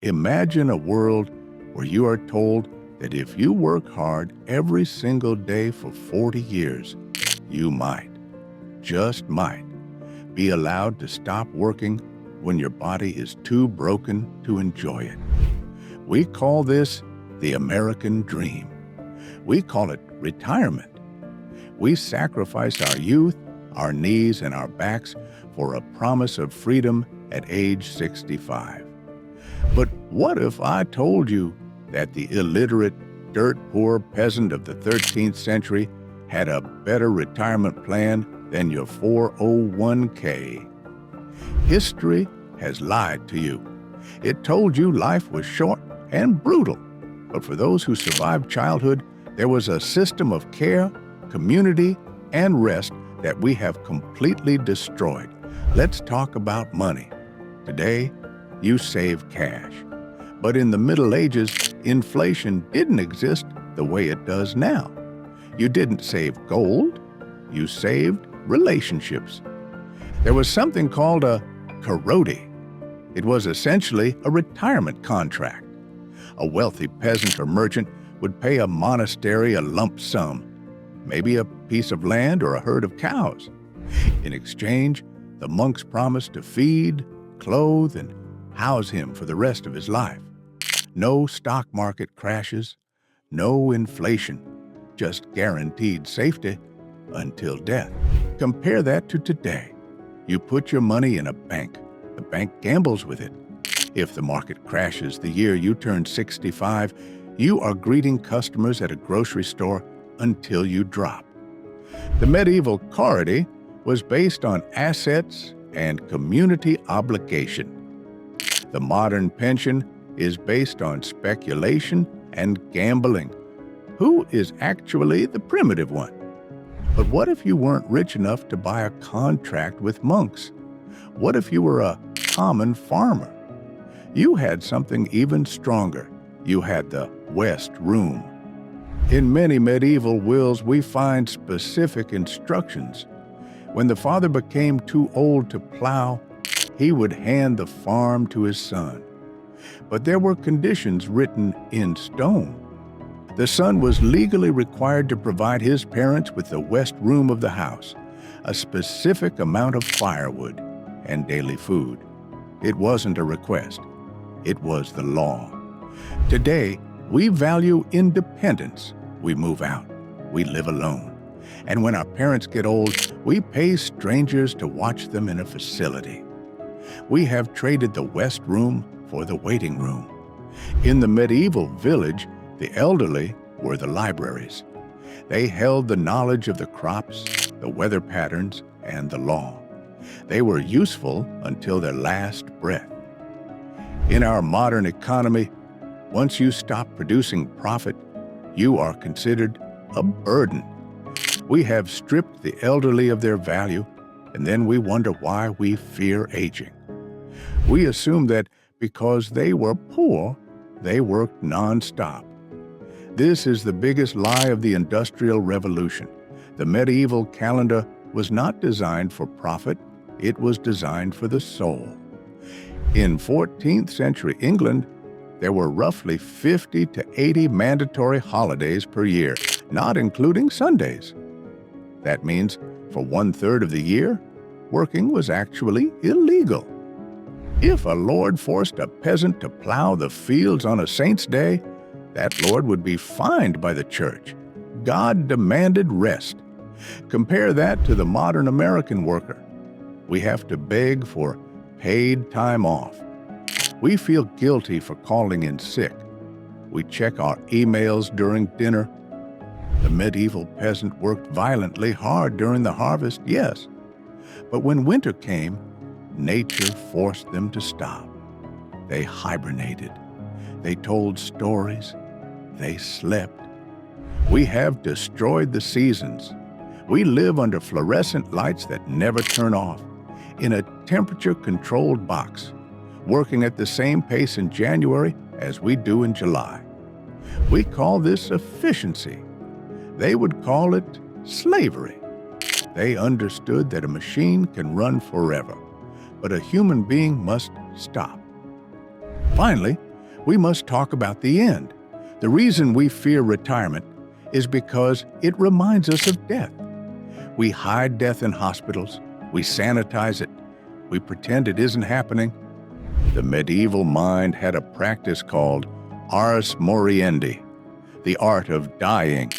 Imagine a world where you are told that if you work hard every single day for 40 years, you might, just might, be allowed to stop working when your body is too broken to enjoy it. We call this the American dream. We call it retirement. We sacrifice our youth, our knees, and our backs for a promise of freedom at age 65. But what if I told you that the illiterate, dirt-poor peasant of the 13th century had a better retirement plan than your 401k? History has lied to you. It told you life was short and brutal. But for those who survived childhood, there was a system of care, community, and rest that we have completely destroyed. Let's talk about money. Today, you save cash. But in the Middle Ages, inflation didn't exist the way it does now. You didn't save gold, you saved relationships. There was something called a Corrody. It was essentially a retirement contract. A wealthy peasant or merchant would pay a monastery a lump sum, maybe a piece of land or a herd of cows. In exchange, the monks promised to feed, clothe, and house him for the rest of his life. No stock market crashes, no inflation, just guaranteed safety until death. Compare that to today. You put your money in a bank. The bank gambles with it. If the market crashes the year you turn 65, you are greeting customers at a grocery store until you drop. The medieval Corrody was based on assets and community obligation. The modern pension is based on speculation and gambling. Who is actually the primitive one? But what if you weren't rich enough to buy a contract with monks? What if you were a common farmer? You had something even stronger. You had the West Room. In many medieval wills, we find specific instructions. When the father became too old to plow, he would hand the farm to his son. But there were conditions written in stone. The son was legally required to provide his parents with the West Room of the house, a specific amount of firewood, and daily food. It wasn't a request. It was the law. Today, we value independence. We move out. We live alone. And when our parents get old, we pay strangers to watch them in a facility. We have traded the West Room for the waiting room. In the medieval village, the elderly were the libraries. They held the knowledge of the crops, the weather patterns, and the law. They were useful until their last breath. In our modern economy, once you stop producing profit, you are considered a burden. We have stripped the elderly of their value, and then we wonder why we fear aging. We assume that because they were poor, they worked nonstop. This is the biggest lie of the Industrial Revolution. The medieval calendar was not designed for profit, it was designed for the soul. In 14th century England, there were roughly 50 to 80 mandatory holidays per year, not including Sundays. That means for 1/3 of the year, working was actually illegal. If a lord forced a peasant to plow the fields on a saint's day, that lord would be fined by the church. God demanded rest. Compare that to the modern American worker. We have to beg for paid time off. We feel guilty for calling in sick. We check our emails during dinner. The medieval peasant worked violently hard during the harvest, yes. But when winter came, nature forced them to stop. They hibernated. They told stories. They slept. We have destroyed the seasons. We live under fluorescent lights that never turn off, in a temperature-controlled box, working at the same pace in January as we do in July. We call this efficiency. They would call it slavery. They understood that a machine can run forever, but a human being must stop. Finally, we must talk about the end. The reason we fear retirement is because it reminds us of death. We hide death in hospitals, we sanitize it, we pretend it isn't happening. The medieval mind had a practice called Ars Moriendi, the art of dying.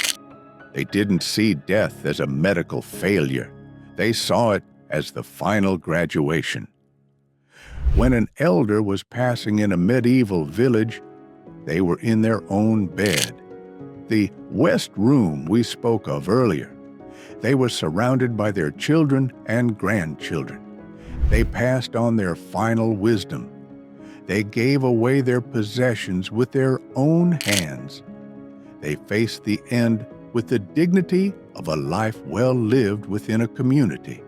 They didn't see death as a medical failure. They saw it as the final graduation. When an elder was passing in a medieval village, they were in their own bed. The West Room we spoke of earlier. They were surrounded by their children and grandchildren. They passed on their final wisdom. They gave away their possessions with their own hands. They faced the end with the dignity of a life well lived within a community.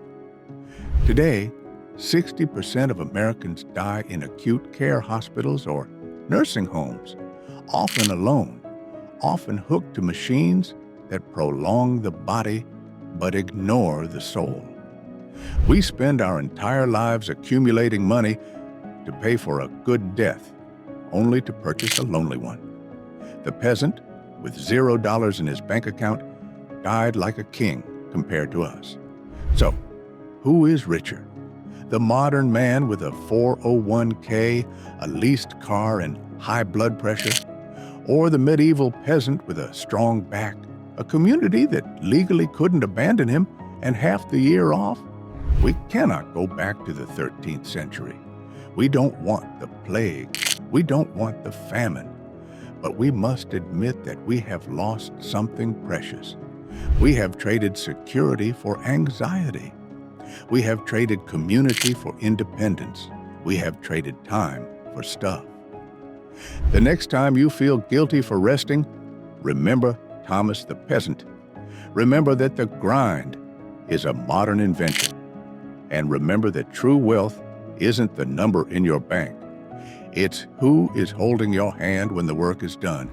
Today, 60% of Americans die in acute care hospitals or nursing homes, often alone, often hooked to machines that prolong the body but ignore the soul. We spend our entire lives accumulating money to pay for a good death, only to purchase a lonely one. The peasant, with $0 in his bank account, died like a king compared to us. So, who is richer? The modern man with a 401k, a leased car, and high blood pressure? Or the medieval peasant with a strong back, a community that legally couldn't abandon him, and half the year off? We cannot go back to the 13th century. We don't want the plague. We don't want the famine. But we must admit that we have lost something precious. We have traded security for anxiety. We have traded community for independence. We have traded time for stuff. The next time you feel guilty for resting, remember Thomas the peasant. Remember that the grind is a modern invention. And remember that true wealth isn't the number in your bank. It's who is holding your hand when the work is done.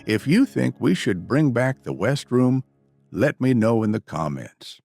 If you think we should bring back the West Room, let me know in the comments.